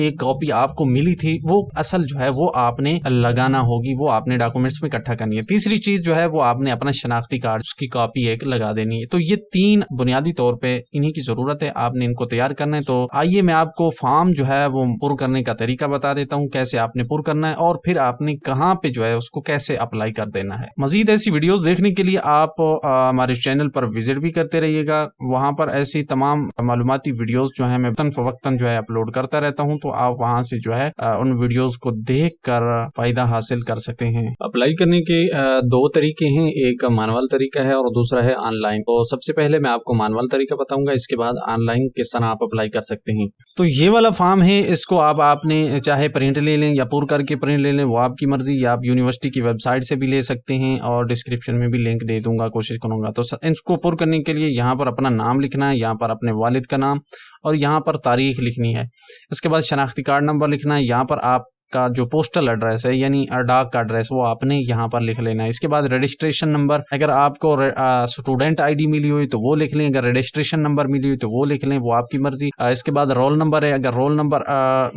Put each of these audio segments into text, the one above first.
ایک کاپی آپ کو ملی تھی، وہ اصل جو ہے وہ آپ نے لگانا ہوگی، وہ آپ نے ڈاکومنٹس میں اکٹھا کرنی ہے۔ تیسری چیز جو ہے وہ آپ نے اپنا شناختی کارڈ، اس کی کاپی ایک لگا دینی ہے۔ تو یہ 3 بنیادی طور پہ انہی کی ضرورت ہے، آپ نے ان کو تیار کرنا ہے۔ تو آئیے میں آپ کو فارم جو ہے وہ پر کرنے کا طریقہ بتا دیتا ہوں، کیسے آپ نے پر کرنا ہے اور پھر آپ نے کہاں پہ جو ہے اس کو کیسے اپلائی کر دینا ہے۔ مزید ایسی ویڈیوز دیکھنے کے لیے آپ ہمارے چینل پر وزٹ بھی کرتے رہیے گا، وہاں پر ایسی تمام معلوماتی ویڈیوز جو ہیں میں وقتاً فوقتاً جو ہے اپلوڈ کرتا رہتا ہوں، تو آپ وہاں سے جو ہے ان ویڈیوز کو دیکھ کر فائدہ حاصل کر سکتے ہیں۔ اپلائی کرنے کے 2 طریقے ہیں، ایک مانوال طریقہ ہے اور دوسرا ہے آن لائن۔ تو سب سے پہلے میں آپ کو مانوال طریقہ بتاؤں گا، اس کے بعد آن لائن کس طرح آپ اپلائی کر سکتے ہیں۔ تو یہ والا فارم ہے، اس کو آپ نے چاہے پرنٹ لے لیں یا پر کر کے پرنٹ لے لیں، وہ آپ کی مرضی، یا آپ یونیورسٹی کی ویب سائٹ سے بھی لے سکتے ہیں اور ڈسکرپشن میں بھی لنک دے دوں گا، کوشش کروں گا۔ تو اس کو پر کرنے کے لیے یہاں پر اپنا نام لکھنا ہے، یہاں پر اپنے والد کا نام اور یہاں پر تاریخ لکھنی ہے۔ اس کے بعد شناختی کارڈ نمبر لکھنا ہے، یہاں پر آپ کا جو پوسٹل ایڈریس ہے یعنی ڈاک کا ایڈریس وہ آپ نے یہاں پر لکھ لینا ہے۔ اس کے بعد رجسٹریشن نمبر، اگر آپ کو اسٹوڈنٹ آئی ڈی ملی ہوئی تو وہ لکھ لیں، اگر رجسٹریشن نمبر ملی ہوئی تو وہ لکھ لیں، وہ آپ کی مرضی۔ اس کے بعد رول نمبر ہے، اگر رول نمبر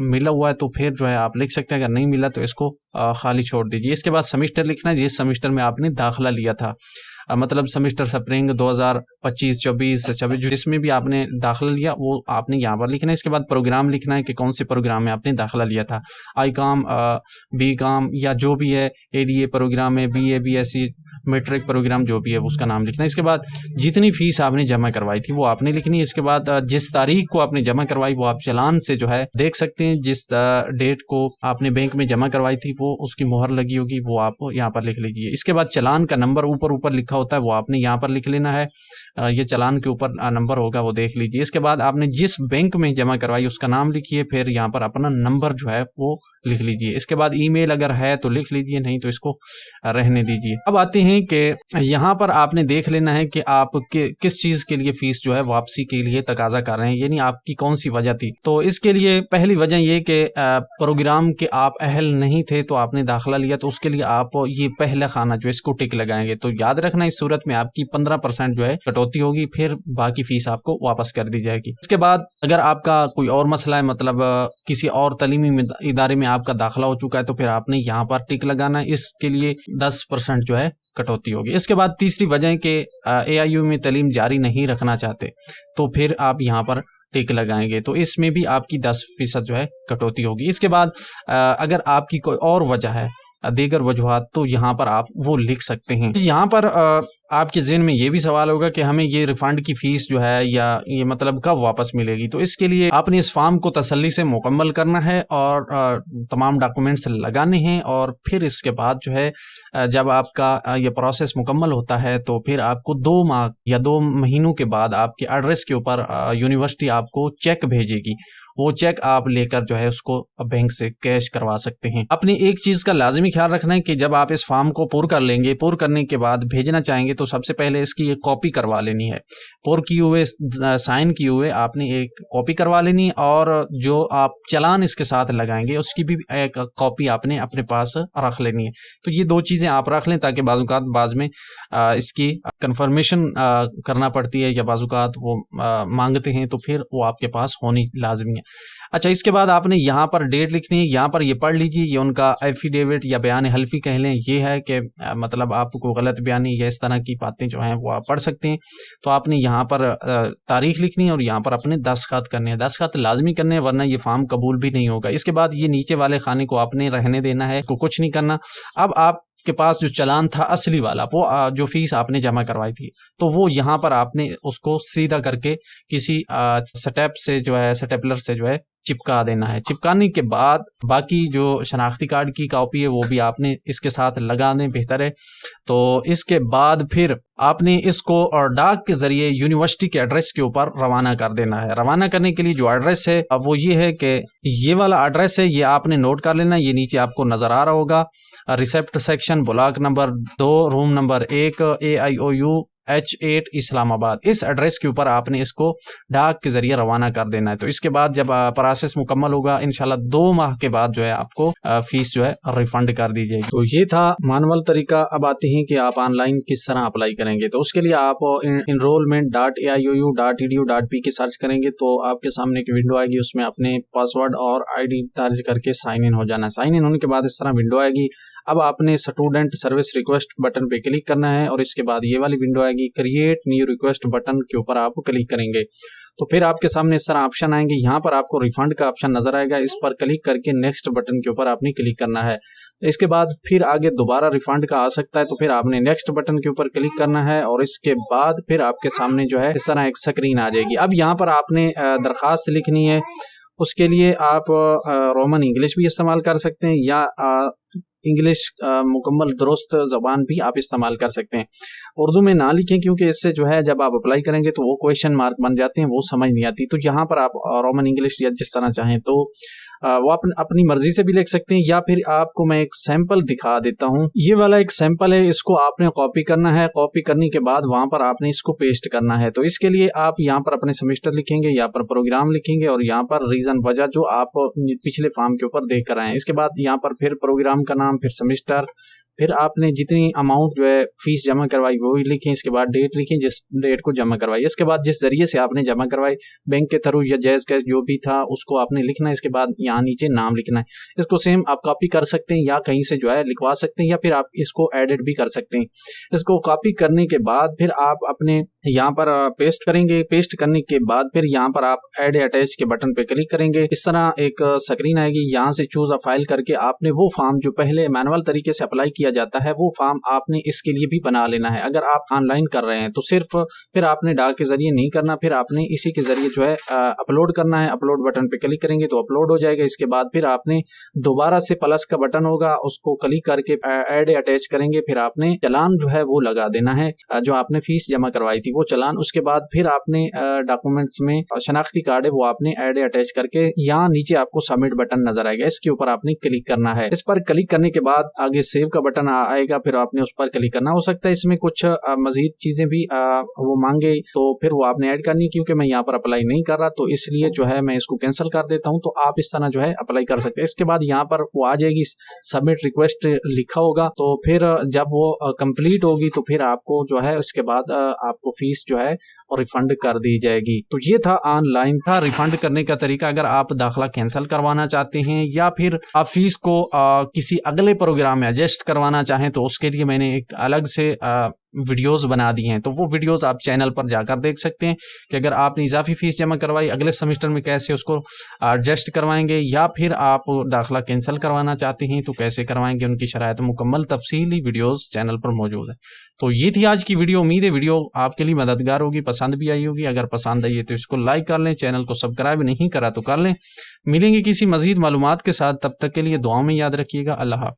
ملا ہوا ہے تو پھر جو ہے آپ لکھ سکتے ہیں، اگر نہیں ملا تو اس کو خالی چھوڑ دیجیے۔ اس کے بعد سیمسٹر لکھنا ہے، جس سیمسٹر میں آپ نے داخلہ لیا تھا، مطلب سیمسٹر سپرنگ 2025-24-26 جس میں بھی آپ نے داخلہ لیا وہ آپ نے یہاں پر لکھنا ہے۔ اس کے بعد پروگرام لکھنا ہے کہ کون سے پروگرام میں آپ نے داخلہ لیا تھا، آئی کام، بی کام یا جو بھی ہے، اے ڈی اے پروگرام ہے، B A B S C matric program جو بھی ہے اس کا نام لکھنا ہے۔ اس کے بعد جتنی فیس آپ نے جمع کروائی تھی وہ آپ نے لکھنی ہے۔ اس کے بعد جس تاریخ کو آپ نے جمع کروائی وہ آپ چلان سے جو ہے دیکھ سکتے ہیں، جس ڈیٹ کو آپ نے بینک میں جمع کروائی تھی وہ اس کی مہر لگی ہوگی، وہ آپ یہاں پر لکھ لیجیے۔ اس کے بعد چلان کا نمبر اوپر لکھا ہوتا ہے وہ آپ نے یہاں پر لکھ لینا ہے، یہ چلان کے اوپر نمبر ہوگا وہ دیکھ لیجیے۔ اس کے بعد آپ نے جس بینک میں جمع کروائی اس کا نام لکھیے، پھر یہاں پر اپنا نمبر جو ہے وہ لکھ لیجیے۔ اس کے بعد ای میل اگر ہے تو لکھ لیجیے، نہیں تو اس کو رہنے دیجیے۔ اب آتے ہیں کہ یہاں پر آپ نے دیکھ لینا ہے کہ آپ کس چیز کے لیے فیس جو ہے واپسی کے لیے تقاضا کر رہے ہیں، یعنی آپ کی کون سی وجہ تھی۔ تو اس کے لیے پہلی وجہ یہ کہ پروگرام کے آپ اہل نہیں تھے تو آپ نے داخلہ لیا، تو اس کے لیے آپ یہ پہلا خانہ جو اس کو ٹک لگائیں گے۔ تو یاد رکھنا اس صورت میں آپ کی 15% جو ہے کٹوتی ہوگی، پھر باقی فیس آپ کو واپس کر دی جائے گی۔ اس کے بعد اگر آپ کا کوئی اور مسئلہ ہے، مطلب کسی اور تعلیمی ادارے میں آپ کا داخلہ ہو چکا ہے، تو پھر آپ نے یہاں پر ٹک لگانا ہے، اس کے لیے 10% جو ہے کٹوتی ہوگی۔ اس کے بعد تیسری وجہ ہے کہ اے آئی یو میں تعلیم جاری نہیں رکھنا چاہتے، تو پھر آپ یہاں پر ٹک لگائیں گے، تو اس میں بھی آپ کی 10% جو ہے کٹوتی ہوگی۔ اس کے بعد اگر آپ کی کوئی اور وجہ ہے، دیگر وجوہات، تو یہاں پر آپ وہ لکھ سکتے ہیں۔ یہاں پر آپ کے ذہن میں یہ بھی سوال ہوگا کہ ہمیں یہ ریفنڈ کی فیس جو ہے یا یہ مطلب کب واپس ملے گی، تو اس کے لیے آپ نے اس فارم کو تسلی سے مکمل کرنا ہے اور تمام ڈاکومنٹس لگانے ہیں، اور پھر اس کے بعد جو ہے جب آپ کا یہ پروسیس مکمل ہوتا ہے تو پھر آپ کو 2 ماہ یا 2 مہینوں کے بعد آپ کے ایڈریس کے اوپر یونیورسٹی آپ کو چیک بھیجے گی، وہ چیک آپ لے کر جو ہے اس کو بینک سے کیش کروا سکتے ہیں۔ اپنے ایک چیز کا لازمی خیال رکھنا ہے کہ جب آپ اس فارم کو پر کر لیں گے، پر کرنے کے بعد بھیجنا چاہیں گے تو سب سے پہلے اس کی ایک کاپی کروا لینی ہے، پر کیے ہوئے سائن کیے ہوئے آپ نے ایک کاپی کروا لینی ہے، اور جو آپ چلان اس کے ساتھ لگائیں گے اس کی بھی ایک کاپی آپ نے اپنے پاس رکھ لینی ہے۔ تو یہ 2 چیزیں آپ رکھ لیں تاکہ بعض اوقات بعض میں اس کی کنفرمیشن کرنا پڑتی ہے یا بعض اوقات وہ مانگتے ہیں، تو پھر وہ آپ کے پاس ہونی لازمی ہے۔ اچھا، اس کے بعد آپ نے یہاں پر ڈیٹ لکھنی ہے، یہاں پر یہ پڑھ لیجیے، یہ ان کا ایفیڈیوٹ یا بیان حلفی کہہ لیں، یہ ہے کہ مطلب آپ کو غلط بیانی یا اس طرح کی باتیں جو ہیں وہ آپ پڑھ سکتے ہیں۔ تو آپ نے یہاں پر تاریخ لکھنی ہے اور یہاں پر اپنے دستخط کرنے ہیں، دستخط لازمی کرنے ہیں ورنہ یہ فارم قبول بھی نہیں ہوگا۔ اس کے بعد یہ نیچے والے خانے کو آپ نے رہنے دینا ہے، اس کو کچھ نہیں کرنا۔ اب آپ کے پاس جو چلان تھا اصلی والا، وہ جو فیس آپ نے جمع کروائی تھی، تو وہ یہاں پر آپ نے اس کو سیدھا کر کے کسی سٹیپ سے جو ہے سٹیپلر سے جو ہے چپکا دینا ہے۔ چپکانے کے بعد باقی جو شناختی کارڈ کی کاپی ہے وہ بھی آپ نے اس کے ساتھ لگا دیں، بہتر ہے۔ تو اس کے بعد پھر آپ نے اس کو اور ڈاک کے ذریعے یونیورسٹی کے ایڈریس کے اوپر روانہ کر دینا ہے۔ روانہ کرنے کے لیے جو ایڈریس ہے وہ یہ ہے کہ یہ والا ایڈریس ہے، یہ آپ نے نوٹ کر لینا، یہ نیچے آپ کو نظر آ رہا ہوگا، receipt section, block number 2، room number 1، AIOU H8 اسلام آباد، اس ایڈریس کے اوپر آپ نے اس کو ڈاک کے ذریعے روانہ کر دینا ہے۔ تو اس کے بعد جب پروسیس مکمل ہوگا انشاءاللہ 2 ماہ کے بعد جو ہے آپ کو فیس جو ہے ریفنڈ کر دی جائے گی۔ تو یہ تھا مانول طریقہ۔ اب آتے ہیں کہ آپ آن لائن کس طرح اپلائی کریں گے۔ تو اس کے لیے آپ enrollment.aiou.edu.p کے سرچ کریں گے تو آپ کے سامنے ایک ونڈو آئے گی، اس میں اپنے پاسورڈ اور ID درج کر کے سائن ان ہو جانا ہے۔ سائن ان ہونے کے بعد اس طرح ونڈو آئے گی۔ اب آپ نے اسٹوڈنٹ سروس ریکویسٹ بٹن پہ کلک کرنا ہے اور اس کے بعد یہ والی ونڈو آئے گی، کریٹ نیو ریکویسٹ بٹن کے اوپر آپ کلک کریں گے تو پھر آپ کے سامنے اس طرح آپشن آئیں گے۔ یہاں پر آپ کو ریفنڈ کا آپشن نظر آئے گا، اس پر کلک کر کے نیکسٹ بٹن کے اوپر آپ نے کلک کرنا ہے۔ اس کے بعد پھر آگے دوبارہ ریفنڈ کا آ سکتا ہے تو پھر آپ نے نیکسٹ بٹن کے اوپر کلک کرنا ہے اور اس کے بعد پھر آپ کے سامنے جو ہے اس طرح ایک سکرین آ جائے گی۔ اب یہاں پر آپ نے درخواست لکھنی ہے، اس کے لیے آپ رومن انگلش بھی استعمال کر سکتے ہیں یا انگلش مکمل درست زبان بھی آپ استعمال کر سکتے ہیں۔ اردو میں نہ لکھیں کیونکہ اس سے جو ہے جب آپ اپلائی کریں گے تو وہ کویشچن مارک بن جاتے ہیں، وہ سمجھ نہیں آتی۔ تو یہاں پر آپ رومن انگلش یا جس طرح چاہیں تو وہ اپنی مرضی سے بھی لکھ سکتے ہیں، یا پھر آپ کو میں ایک سیمپل دکھا دیتا ہوں۔ یہ والا ایک سیمپل ہے، اس کو آپ نے کاپی کرنا ہے۔ کاپی کرنے کے بعد وہاں پر آپ نے اس کو پیسٹ کرنا ہے۔ تو اس کے لیے آپ یہاں پر اپنے سیمسٹر لکھیں گے، یہاں پر پروگرام لکھیں گے اور یہاں پر ریزن وجہ جو آپ پچھلے فارم کے اوپر دیکھ کر آئے ہیں۔ اس کے بعد یہاں پر پھر پروگرام کا نام، پھر سیمسٹر، پھر آپ نے جتنی اماؤنٹ جو ہے فیس جمع کروائی وہ لکھیں۔ اس کے بعد ڈیٹ لکھیں جس ڈیٹ کو جمع کروائی۔ اس کے بعد جس ذریعے سے آپ نے جمع کروائی، بینک کے تھرو یا جائز کیش جو بھی تھا اس کو آپ نے لکھنا ہے۔ اس کے بعد یہاں نیچے نام لکھنا ہے۔ اس کو سیم آپ کاپی کر سکتے ہیں یا کہیں سے جو ہے لکھوا سکتے ہیں یا پھر آپ اس کو ایڈٹ بھی کر سکتے ہیں۔ اس کو کاپی کرنے کے بعد پھر آپ اپنے یہاں پر پیسٹ کریں گے۔ پیسٹ کرنے کے بعد پھر یہاں پر آپ ایڈ اٹیچ کے بٹن پہ کلک کریں گے۔ اس طرح ایک سکرین آئے گی، یہاں سے چوز اے فائل کر کے آپ نے وہ فارم جو پہلے مینول طریقے سے اپلائی کیا جاتا ہے وہ فارم آپ نے اس کے لیے بھی بنا لینا ہے۔ اگر آپ آن لائن کر رہے ہیں تو صرف پھر آپ نے ڈاک کے ذریعے نہیں کرنا، پھر آپ نے اسی کے ذریعے جو ہے اپلوڈ کرنا ہے۔ اپلوڈ بٹن پہ کلک کریں گے تو اپلوڈ ہو جائے گا۔ اس کے بعد پھر آپ نے دوبارہ سے پلس کا بٹن ہوگا، اس کو کلک کر کے ایڈ اٹیچ کریں گے۔ پھر آپ نے چلان جو ہے وہ لگا دینا ہے، جو آپ نے فیس جمع کروائی تھی وہ چلان۔ اس کے بعد پھر آپ نے ڈاکومنٹس میں شناختی کارڈ ہے وہ آپ نے ایڈ اٹیچ کر کے یہاں نیچے آپ کو سبمٹ بٹن نظر آئے گا، اس کے اوپر آپ نے کلک کرنا ہے۔ اس پر کلک کرنے کے بعد آگے سیو کا بٹن آئے گا، پھر آپ نے اس پر کلک کرنا۔ ہو سکتا ہے اس میں کچھ مزید چیزیں بھی وہ مانگے تو پھر وہ آپ نے ایڈ کرنی، کیونکہ میں یہاں پر اپلائی نہیں کر رہا تو اس لیے جو ہے میں اس کو کینسل کر دیتا ہوں۔ تو آپ اس طرح جو ہے اپلائی کر سکتے ہیں۔ اس کے بعد یہاں پر وہ آ جائے گی سبمٹ ریکویسٹ لکھا ہوگا، تو پھر جب وہ کمپلیٹ ہوگی تو پھر آپ کو جو ہے اس کے بعد آپ کو فیس جو ہے ریفنڈ کر دی جائے گی۔ تو یہ تھا آن لائن تھا ریفنڈ کرنے کا طریقہ۔ اگر آپ داخلہ کینسل کروانا چاہتے ہیں یا پھر آپ فیس کو کسی اگلے پروگرام میں ایڈجسٹ کروانا چاہیں تو اس کے لیے میں نے ایک الگ سے ویڈیوز بنا دی ہیں، تو وہ ویڈیوز آپ چینل پر جا کر دیکھ سکتے ہیں کہ اگر آپ نے اضافی فیس جمع کروائی اگلے سیمسٹر میں کیسے اس کو ایڈجسٹ کروائیں گے، یا پھر آپ داخلہ کینسل کروانا چاہتے ہیں تو کیسے کروائیں گے، ان کی شرائط مکمل تفصیلی ویڈیوز چینل پر موجود ہے۔ تو یہ تھی آج کی ویڈیو۔ امید ہے ویڈیو آپ کے لیے مددگار ہوگی، پسند بھی آئی ہوگی۔ اگر پسند آئی ہے تو اس کو لائک کر لیں، چینل کو سبسکرائب نہیں کرا تو کر لیں۔ ملیں گے کسی مزید معلومات کے ساتھ، تب تک کے لیے دعاؤں میں یاد رکھیے گا۔ اللہ حافظ۔